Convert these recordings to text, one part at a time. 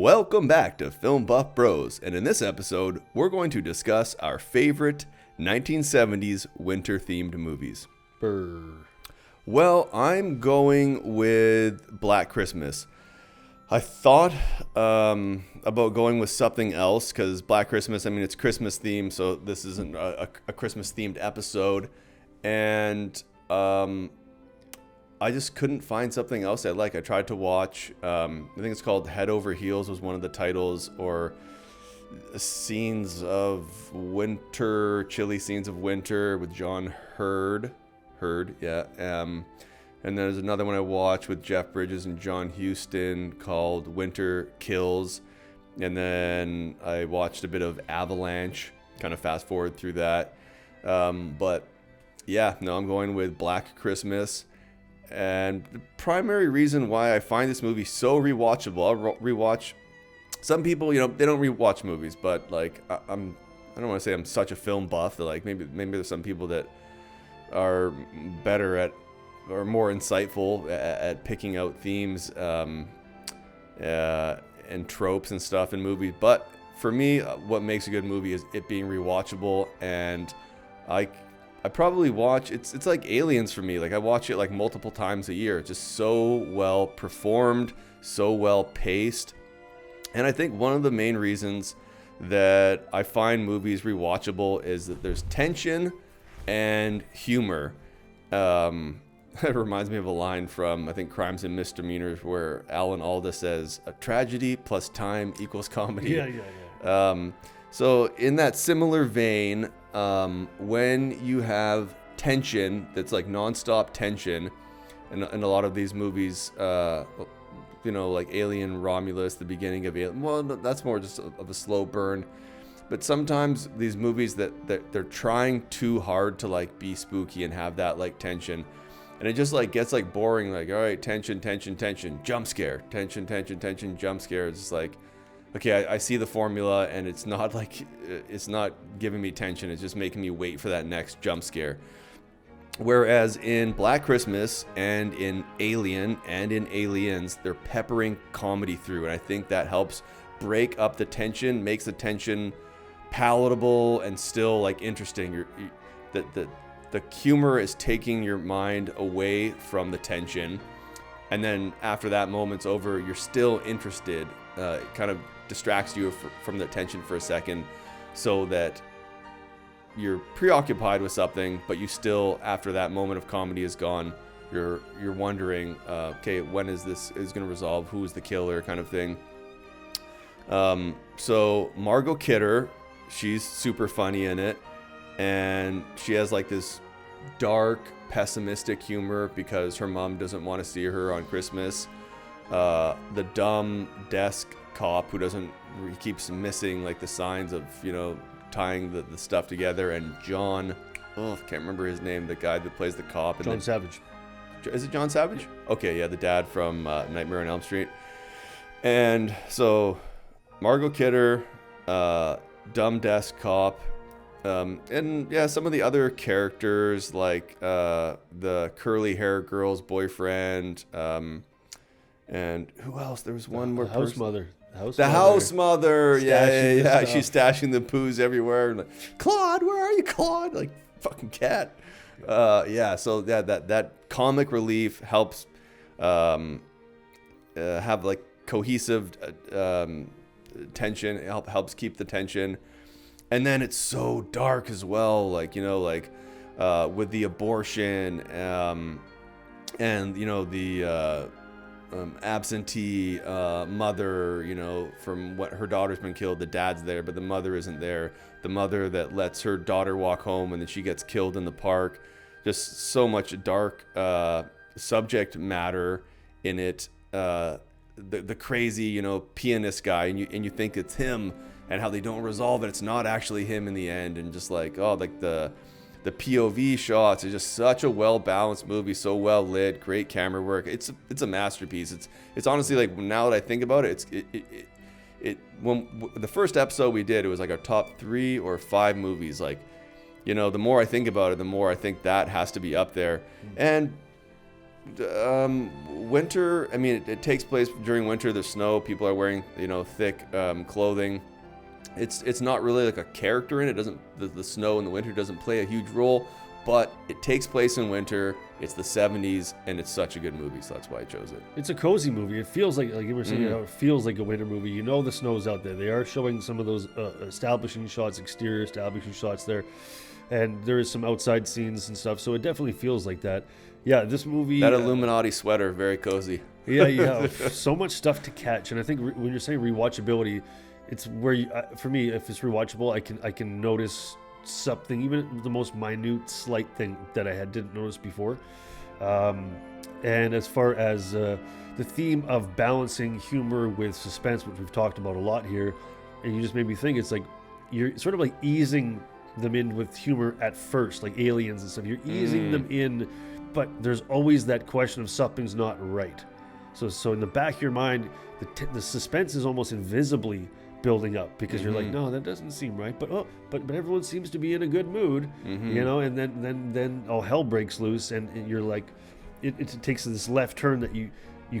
Welcome back to Film Buff Bros, and in this episode, we're going to discuss our favorite 1970s winter-themed movies. Brr. Well, I'm going with Black Christmas. I thought about going with something else because Black Christmas, it's Christmas themed, so this isn't a Christmas themed episode. And I just couldn't find something else I like. I tried to watch, I think it's called Head Over Heels was one of the titles, or Scenes of Winter, Chilly Scenes of Winter with John Hurd, yeah. And there's another one I watched with Jeff Bridges and John Huston called Winter Kills. And then I watched a bit of Avalanche, kind of fast forward through that. But yeah, no, I'm going with Black Christmas. And the primary reason why I find this movie so rewatchable, I'll rewatch. Some people, they don't rewatch movies, but like I don't want to say I'm such a film buff that like maybe there's some people that are better at or more insightful at picking out themes and tropes and stuff in movies. But for me, what makes a good movie is it being rewatchable, and I probably watch it's like Aliens for me. Like I watch it like multiple times a year. It's just so well performed, so well paced. And I think one of the main reasons that I find movies rewatchable is that there's tension and humor. It reminds me of a line from, I think, Crimes and Misdemeanors, where Alan Alda says, "A tragedy plus time equals comedy." Yeah. So in that similar vein, when you have tension that's like nonstop tension, and a lot of these movies, like Alien Romulus, the beginning of Alien, well, that's more just of a slow burn. But sometimes these movies that they're trying too hard to like be spooky and have that like tension, and it just like gets like boring. Like, all right, tension, jump scare, tension, jump scare. It's just like, okay, I see the formula, and it's not giving me tension. It's just making me wait for that next jump scare. Whereas in Black Christmas and in Alien and in Aliens, they're peppering comedy through, and I think that helps break up the tension, makes the tension palatable and still like interesting. The humor is taking your mind away from the tension, and then after that moment's over, you're still interested. It kind of distracts you from the tension for a second, so that you're preoccupied with something, but you still, after that moment of comedy is gone, you're wondering, okay, when is this going to resolve? Who is the killer, kind of thing. So Margot Kidder, she's super funny in it, and she has like this dark, pessimistic humor because her mom doesn't want to see her on Christmas. The dumb desk cop who keeps missing like the signs of, tying the stuff together, and John, I can't remember his name, the guy that plays the cop. John Savage. Is it John Savage? Okay, yeah, the dad from Nightmare on Elm Street. And so Margot Kidder, dumb desk cop, and yeah, some of the other characters like the curly hair girl's boyfriend, and who else? There was one more house mother. The house mother. Yeah. Stuff. She's stashing the poos everywhere. And like, Claude, where are you, Claude? Like, fucking cat. So that comic relief helps have like cohesive tension. It helps keep the tension. And then it's so dark as well. Like, with the abortion, and the absentee mother, from what her daughter's been killed. The dad's there, but the mother isn't there. The mother that lets her daughter walk home and then she gets killed in the park. Just so much dark subject matter in it. The crazy, pianist guy, and you think it's him, and how they don't resolve it. It's not actually him in the end, and just like, the POV shots is just such a well-balanced movie, so well lit, great camera work. It's a masterpiece. It's honestly, like, now that I think about it, when the first episode we did, it was like our top 3 or 5 movies. Like, the more I think about it, the more I think that has to be up there. And Winter. I mean, it takes place during winter. There's snow. People are wearing thick clothing. It's not really like a character in it. Doesn't the snow in the winter doesn't play a huge role, but it takes place in winter. It's the 70s, and it's such a good movie, so that's why I chose it. It's a cozy movie. It feels like you were saying, it feels like a winter movie. You know the snow's out there. They are showing some of those establishing shots, exterior establishing shots there, and there is some outside scenes and stuff. So it definitely feels like that. Yeah, this movie. That Illuminati sweater, very cozy. Yeah, so much stuff to catch, and I think when you're saying rewatchability, it's where for me, if it's rewatchable, I can notice something, even the most minute, slight thing that I didn't notice before. And as far as the theme of balancing humor with suspense, which we've talked about a lot here, and you just made me think, it's like you're sort of like easing them in with humor at first, like Aliens and stuff. You're easing them in, but there's always that question of something's not right. So in the back of your mind, the suspense is almost invisibly building up because you're like, no, that doesn't seem right, but everyone seems to be in a good mood, and then all hell breaks loose, and you're like, it takes this left turn that you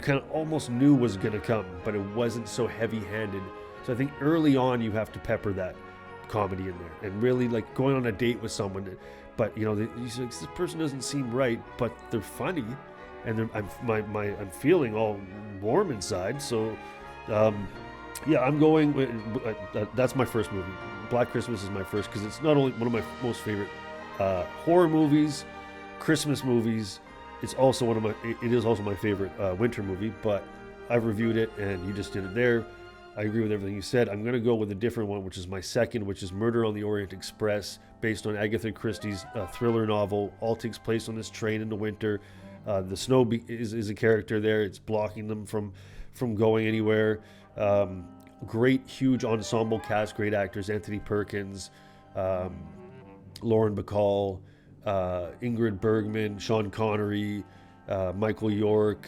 kind of almost knew was going to come, but it wasn't so heavy-handed. So I think early on you have to pepper that comedy in there, and really like going on a date with someone, but this person doesn't seem right, but they're funny, and I'm feeling all warm inside, so. Yeah, I'm going with, that's my first movie. Black Christmas is my first because it's not only one of my most favorite horror movies, Christmas movies. It is also my favorite winter movie. But I've reviewed it, and you just did it there. I agree with everything you said. I'm going to go with a different one, which is my second, which is Murder on the Orient Express, based on Agatha Christie's thriller novel. All takes place on this train in the winter. The snow is a character there. It's blocking them from going anywhere. Great, huge ensemble cast, great actors, Anthony Perkins, Lauren Bacall, Ingrid Bergman, Sean Connery, Michael York,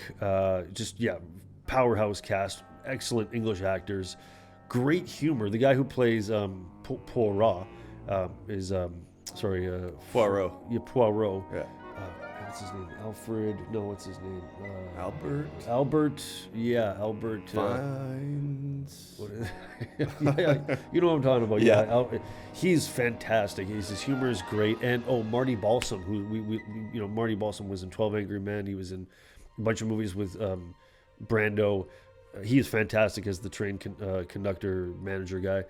powerhouse cast, excellent English actors, great humor. The guy who plays Poirot is Poirot. Yeah, Poirot. Yeah. What's his name? Alfred? No, what's his name? Albert. Albert. Yeah, Albert. Finds. Yeah, you know what I'm talking about. Yeah. He's fantastic. His humor is great. And Marty Balsam, who Marty Balsam was in 12 Angry Men. He was in a bunch of movies with Brando. He is fantastic as the train conductor manager guy.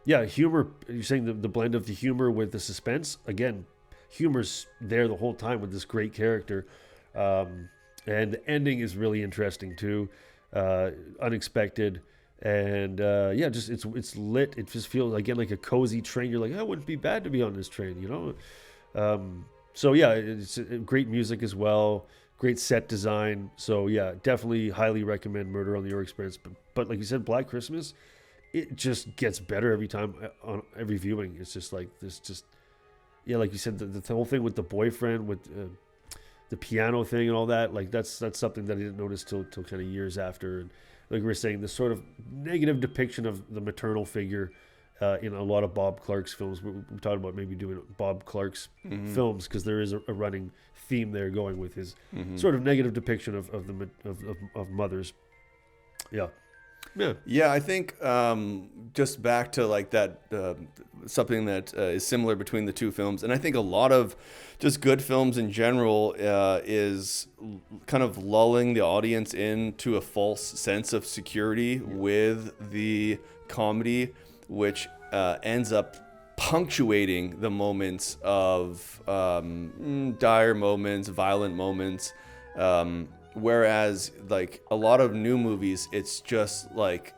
Yeah, humor. You're saying the blend of the humor with the suspense again. Humor's there the whole time with this great character, and the ending is really interesting too, unexpected, and it's lit. It just feels again like a cozy train. You're like, it wouldn't be bad to be on this train, So yeah, it's great music as well, great set design. So yeah, definitely highly recommend Murder on the Orient Express. But like you said, Black Christmas, it just gets better every time on every viewing. It's just like this, just. Yeah, like you said, the whole thing with the boyfriend, with the piano thing and all that, like that's something that I didn't notice till kind of years after. And like we were saying, this sort of negative depiction of the maternal figure in a lot of Bob Clark's films. We're talking about maybe doing Bob Clark's films because there is a running theme there going with his sort of negative depiction of mothers. Yeah. Yeah, I think just back to like that, something that is similar between the two films, and I think a lot of just good films in general is kind of lulling the audience into a false sense of security with the comedy, which ends up punctuating the moments of dire moments, violent moments. Whereas, like, a lot of new movies, it's just, like,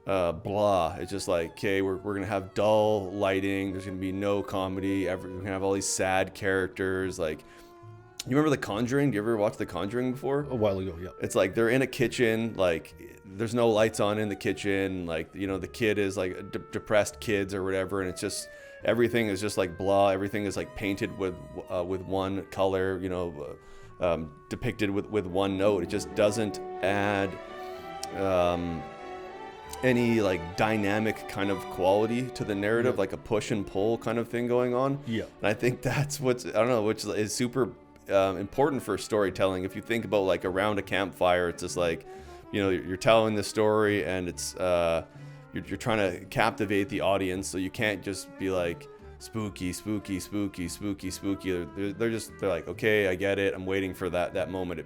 blah. It's just like, okay, we're going to have dull lighting. There's going to be no comedy. We're going to have all these sad characters. Like, you remember The Conjuring? Do you ever watch The Conjuring before? A while ago, yeah. It's like they're in a kitchen. Like, there's no lights on in the kitchen. Like, the kid is, like, depressed kids or whatever. And it's just, everything is just, like, blah. Everything is, like, painted with one color, depicted with one note. It just doesn't add any like dynamic kind of quality to the narrative, like a push and pull kind of thing going on. Yeah. And I think that's which is super important for storytelling. If you think about like around a campfire, it's just like, you know, you're telling the story, and it's you're trying to captivate the audience, so you can't just be like spooky, spooky, spooky, spooky, spooky. They're like, okay, I get it. I'm waiting for that moment.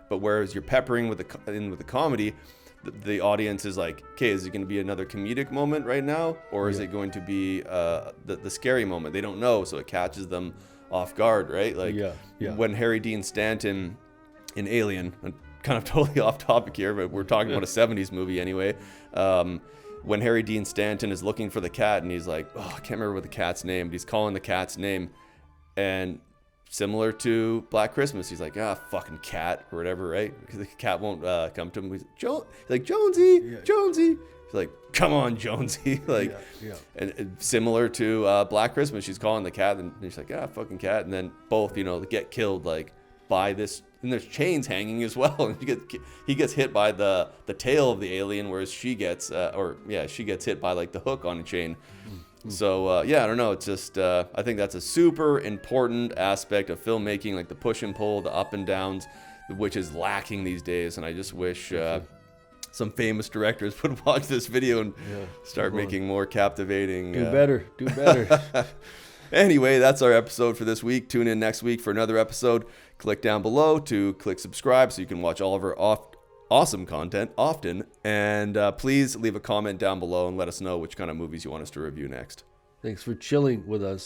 But whereas you're peppering with the comedy, the audience is like, okay, is it going to be another comedic moment right now, or is it going to be the scary moment? They don't know, so it catches them off guard, right? Like when Harry Dean Stanton in Alien, kind of totally off topic here, but we're talking about a 70s movie anyway. When Harry Dean Stanton is looking for the cat, and he's like, oh, I can't remember what the cat's name, but he's calling the cat's name, and similar to Black Christmas, he's like, fucking cat, or whatever, right? Because the cat won't come to him. He's like, Jonesy, Jonesy. He's like, come on, Jonesy. Like, and similar to Black Christmas, she's calling the cat, and she's like, fucking cat. And then both, you know, get killed like by this. And there's chains hanging as well, and he gets hit by the tail of the alien, whereas she gets hit by like the hook on a chain. So I don't know. It's just I think that's a super important aspect of filmmaking, like the push and pull, the up and downs, which is lacking these days. And I just wish some famous directors would watch this video and start making more captivating. Do better. Anyway, that's our episode for this week. Tune in next week for another episode. Click down below to click subscribe so you can watch all of our awesome content often. And please leave a comment down below and let us know which kind of movies you want us to review next. Thanks for chilling with us.